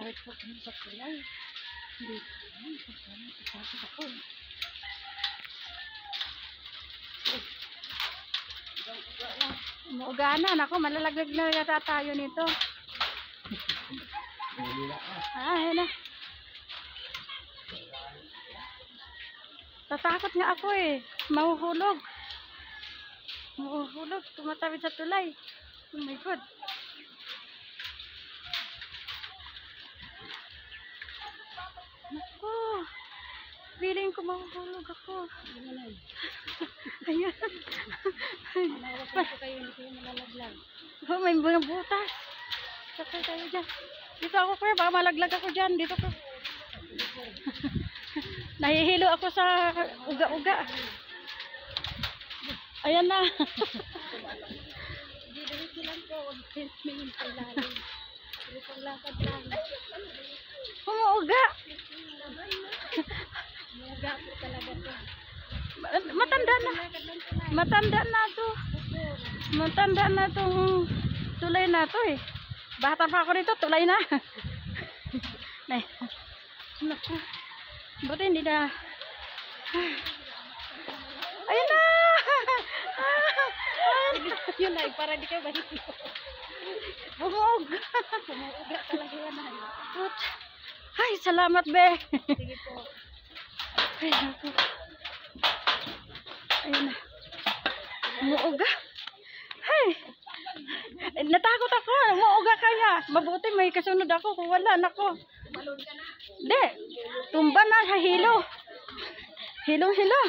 Kahit po kami sa kulay. Hindi ko naman. Pasasok ako. Umuuganan ako. Malalaglag na yata tayo nito. Ayan na. Tatakot nga ako eh. Mahuhulog. Mahuhulog. Tumatawid sa tulay. Oh my God. Naku. Feeling ko mahuhulog ako. Ayan. Manawasan ko kayo, hindi kayo malalaglag. Oh, may mga butas. Sakay tayo dyan. Dito ako kuya, baka malaglag ako dyan. Dito ko. Nahihilo ako sa uga-uga. Ayan na. Diretso lang po, huwag tingin sa ilalim. Diretso lakad lang. Umuuga. Umuga po talaga po. Matanda na. Matanda na to. Matanda na tong tulay na to eh. Bata pa ako rito, tulay na. Nay. Naku. Buti hindi na. Ayun na. Yun ay, para di kayo balik. Bumuog. Umuga talaga yan. Put. Ay, salamat be. Sige po. Ay, naku. Ayun na. Umuuga. Ay. Natakot ako. Umuuga kaya. Mabuti may kasunod ako. Kung wala, nako. Tumalon ka na. Hindi. Tumba na sa hilo. Hilo-hilo.